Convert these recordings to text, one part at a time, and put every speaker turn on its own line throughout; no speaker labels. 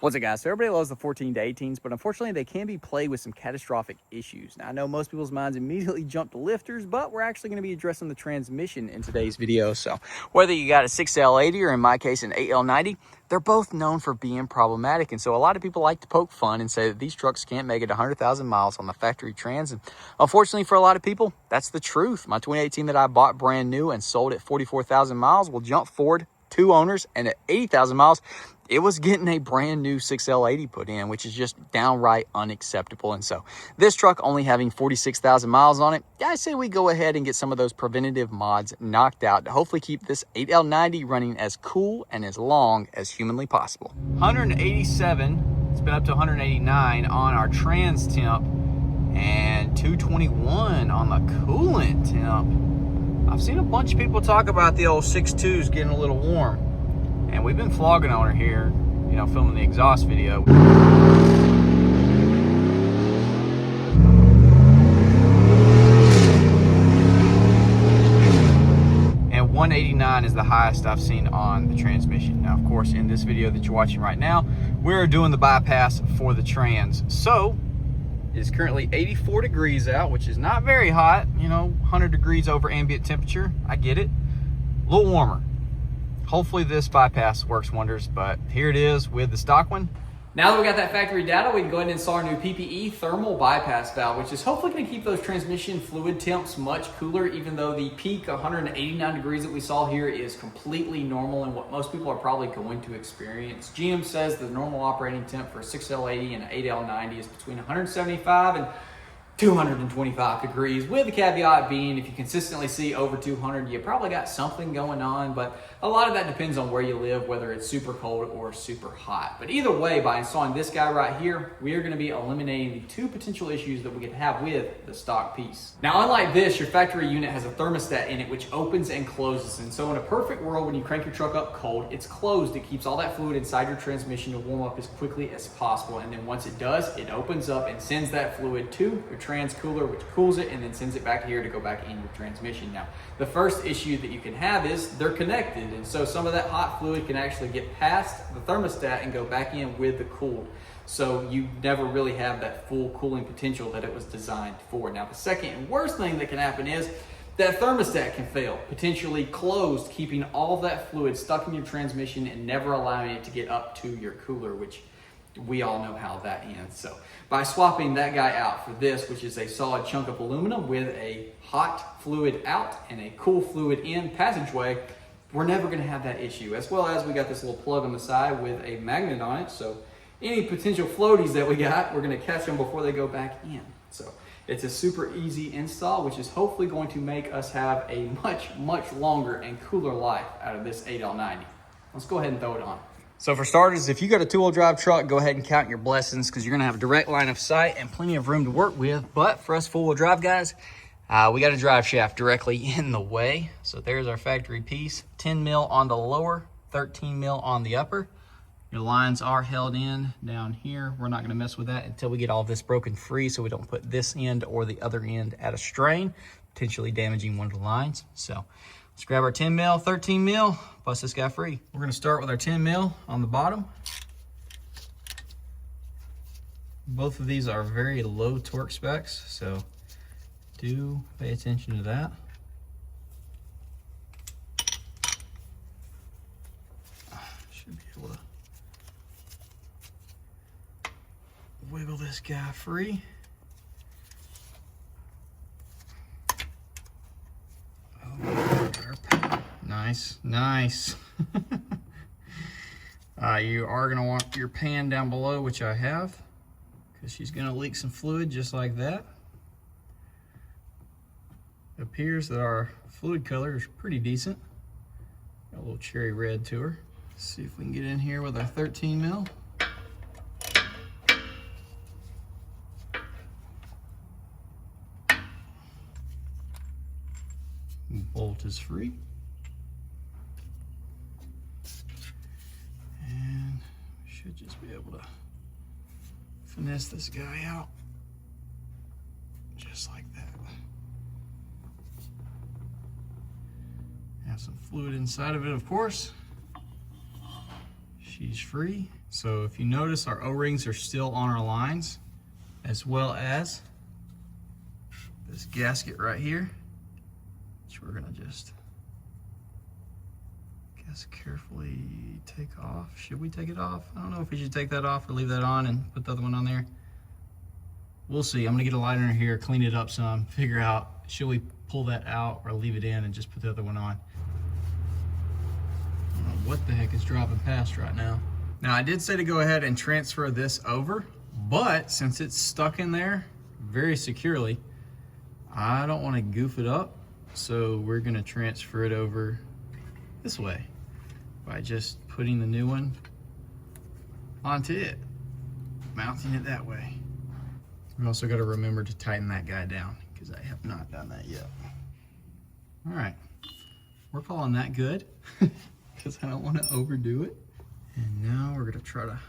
What's it, guys? So everybody loves the 14 to 18s, but unfortunately they can be plagued with some catastrophic issues. Now I know most people's minds immediately jump to lifters, but we're actually going to be addressing the transmission in today's video. So whether you got a 6L80 or in my case an 8L90, they're both known for being problematic. And so a lot of people like to poke fun and say that these trucks can't make it 100,000 miles on the factory trans. And unfortunately for a lot of people, that's the truth. My 2018 that I bought brand new and sold at 44,000 miles will jump forward 2 owners, and at 80,000 miles, it was getting a brand new 6L80 put in, which is just downright unacceptable. And so this truck only having 46,000 miles on it, I say we go ahead and get some of those preventative mods knocked out to hopefully keep this 8L90 running as cool and as long as humanly possible. 187, it's been up to 189 on our trans temp and 221 on the coolant temp. I've seen a bunch of people talk about the old 6.2s getting a little warm, and we've been flogging on her here, you know, filming the exhaust video. And 189 is the highest I've seen on the transmission. Now, of course, in this video that you're watching right now, we're doing the bypass for the trans. So it's currently 84 degrees out, which is not very hot, you know, 100 degrees over ambient temperature. I get it. A little warmer. Hopefully this bypass works wonders, but here it is with the stock one. Now that we got that factory data, we can go ahead and install our new PPE thermal bypass valve, which is hopefully going to keep those transmission fluid temps much cooler, even though the peak 189 degrees that we saw here is completely normal and what most people are probably going to experience. GM says the normal operating temp for a 6L80 and an 8L90 is between 175 and 225 degrees, with the caveat being if you consistently see over 200, you probably got something going on, but a lot of that depends on where you live, whether it's super cold or super hot. But either way, by installing this guy right here, we are going to be eliminating the 2 potential issues that we could have with the stock piece. Now, unlike this, your factory unit has a thermostat in it which opens and closes, and so in a perfect world, when you crank your truck up cold, it's closed. It keeps all that fluid inside your transmission to warm up as quickly as possible, and then once it does, it opens up and sends that fluid to your trans cooler, which cools it and then sends it back here to go back in your transmission. Now, the first issue that you can have is they're connected, and so some of that hot fluid can actually get past the thermostat and go back in with the cooled. So you never really have that full cooling potential that it was designed for. Now, the second and worst thing that can happen is that thermostat can fail, potentially closed, keeping all of that fluid stuck in your transmission and never allowing it to get up to your cooler, which we all know how that ends. So by swapping that guy out for this, which is a solid chunk of aluminum with a hot fluid out and a cool fluid in passageway, we're never going to have that issue. As well as we got this little plug on the side with a magnet on it, so any potential floaties that we got, we're going to catch them before they go back in. So it's a super easy install, which is hopefully going to make us have a much longer and cooler life out of this 8L90. Let's go ahead and throw it on. So for starters, if you got a 2-wheel drive truck, go ahead and count your blessings, because you're going to have a direct line of sight and plenty of room to work with. But for us 4-wheel drive guys, we got a drive shaft directly in the way. So there's our factory piece, 10 mil on the lower, 13 mil on the upper. Your lines are held in down here. We're not going to mess with that until we get all of this broken free, so we don't put this end or the other end at a strain, potentially damaging one of the lines. So let's grab our 10 mil, 13 mil, bust this guy free. We're going to start with our 10 mil on the bottom. Both of these are very low torque specs, so do pay attention to that. Should be able to wiggle this guy free. Nice. You are going to want your pan down below, which I have, because she's going to leak some fluid just like that. It appears that our fluid color is pretty decent. Got a little cherry red to her. Let's see if we can get in here with our 13 mil. Bolt is free. And we should just be able to finesse this guy out just like that. Have some fluid inside of it, of course. she's free. So if you notice, our O-rings are still on our lines, as well as this gasket right here, which we're gonna just, carefully take off. Should we take it off? I don't know if we should take that off or leave that on and put the other one on there. We'll see. I'm gonna get a lighter in here, clean it up some, figure out, should we pull that out or leave it in and just put the other one on. I don't know what the heck is dropping past right now. Now, I did say to go ahead and transfer this over, but since it's stuck in there very securely, I don't want to goof it up, so we're gonna transfer it over this way by just putting the new one onto it, mounting it that way. We also got to remember to tighten that guy down because I have not done that yet. All right, we're calling that good because I don't want to overdo it. And now we're gonna try to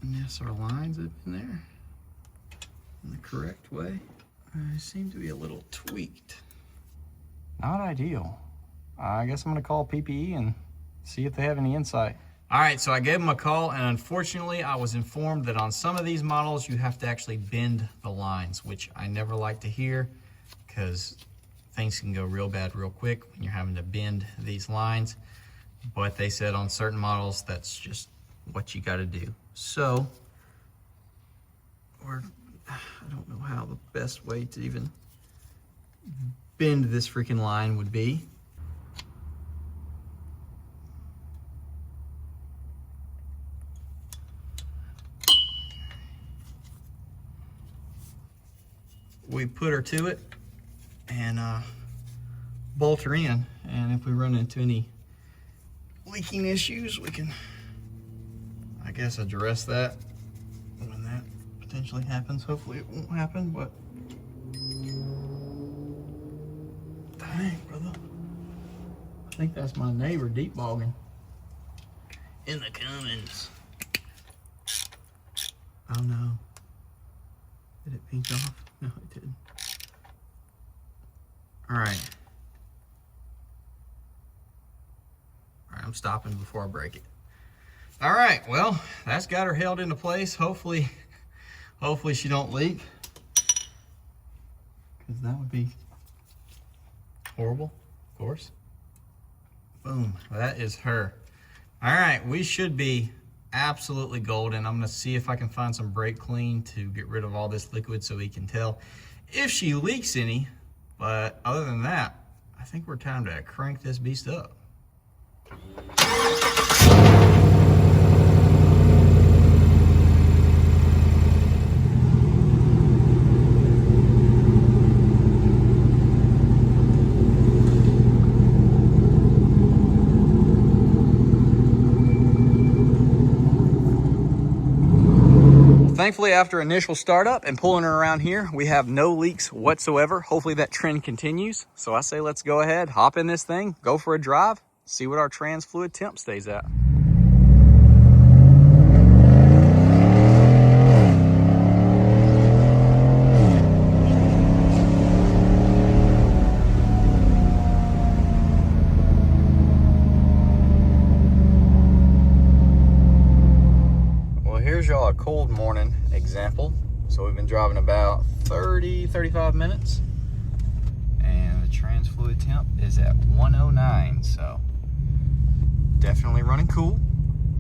finesse our lines up in there in the correct way. I seem to be a little tweaked. Not ideal. I guess I'm gonna call PPE and see if they have any insight. All right, so I gave them a call, and unfortunately I was informed that on some of these models you have to actually bend the lines, which I never like to hear because things can go real bad real quick when you're having to bend these lines. But they said on certain models that's just what you gotta do. So, I don't know how the best way to even bend this freaking line would be. We put her to it and bolt her in, and if we run into any leaking issues, we can, I guess, address that when that potentially happens. Hopefully it won't happen, but dang, brother. I think that's my neighbor deep bogging in the comments. Oh no. Did it pinch off? No, it didn't. All right. All right, I'm stopping before I break it. All right, well, that's got her held into place. Hopefully she don't leak, because that would be horrible, of course. Boom, that is her. All right, we should be absolutely golden. I'm gonna see if I can find some brake clean to get rid of all this liquid so we can tell if she leaks any. But other than that, I think we're time to crank this beast up. Thankfully, after initial startup and pulling her around here, we have no leaks whatsoever. Hopefully that trend continues. So I say let's go ahead, hop in this thing, go for a drive, see what our trans fluid temp stays at. Here's y'all a cold morning example. So we've been driving about 35 minutes and the trans fluid temp is at 109, so definitely running cool.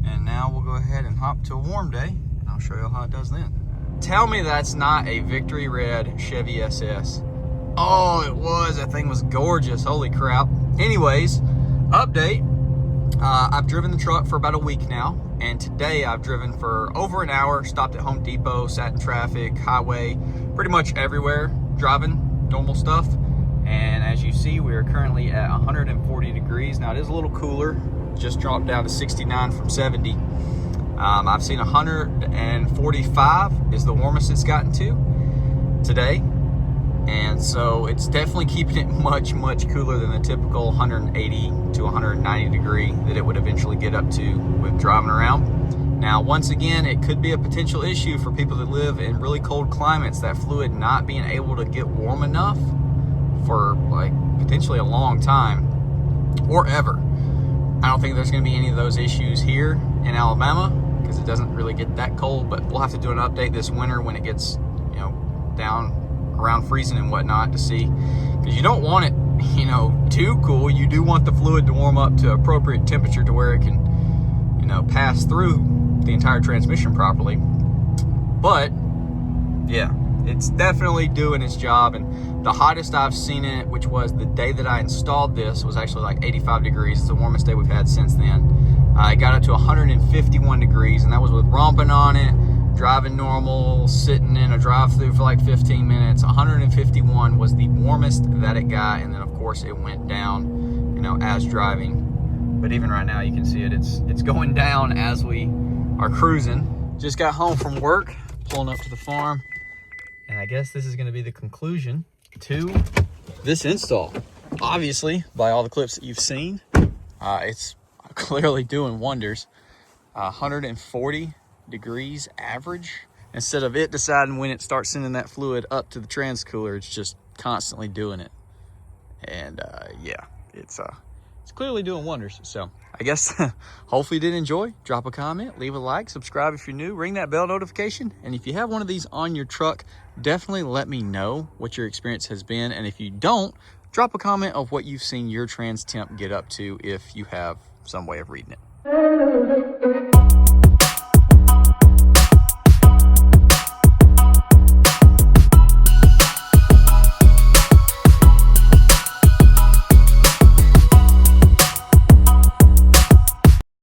And now we'll go ahead and hop to a warm day and I'll show you how it does then. Tell me that's not a Victory Red Chevy SS. Oh, it was. That thing was gorgeous. Holy crap. Anyways, update. I've driven the truck for about a week now, and today I've driven for over an hour, stopped at Home Depot, sat in traffic, highway, pretty much everywhere, driving normal stuff. And as you see, we are currently at 140 degrees. Now it is a little cooler, just dropped down to 69 from 70. I've seen 145 is the warmest it's gotten to today. And so it's definitely keeping it much, much cooler than the typical 180 to 190 degree that it would eventually get up to with driving around. Now, once again, it could be a potential issue for people that live in really cold climates, that fluid not being able to get warm enough for like potentially a long time or ever. I don't think there's going to be any of those issues here in Alabama because it doesn't really get that cold, but we'll have to do an update this winter when it gets, you know, down around freezing and whatnot to see, because you don't want it, you know, too cool. You do want the fluid to warm up to appropriate temperature to where it can, you know, pass through the entire transmission properly. But yeah, it's definitely doing its job. And the hottest I've seen it, which was the day that I installed this, was actually like 85 degrees. It's the warmest day we've had since then. It got up to 151 degrees, and that was with romping on it, driving normal, sitting in a drive-through for like 15 minutes. 151 was the warmest that it got, and then of course it went down, you know, as driving. But even right now you can see it, it's going down as we are cruising. Just got home from work, pulling up to the farm, and I guess this is going to be the conclusion to this install. Obviously, by all the clips that you've seen, it's clearly doing wonders. 140 degrees average. Instead of it deciding when it starts sending that fluid up to the transcooler, it's just constantly doing it. And yeah, it's clearly doing wonders. So I guess hopefully you did enjoy. Drop a comment, leave a like, subscribe if you're new, ring that bell notification. And if you have one of these on your truck, definitely let me know what your experience has been. And if you don't, drop a comment of what you've seen your trans temp get up to if you have some way of reading it.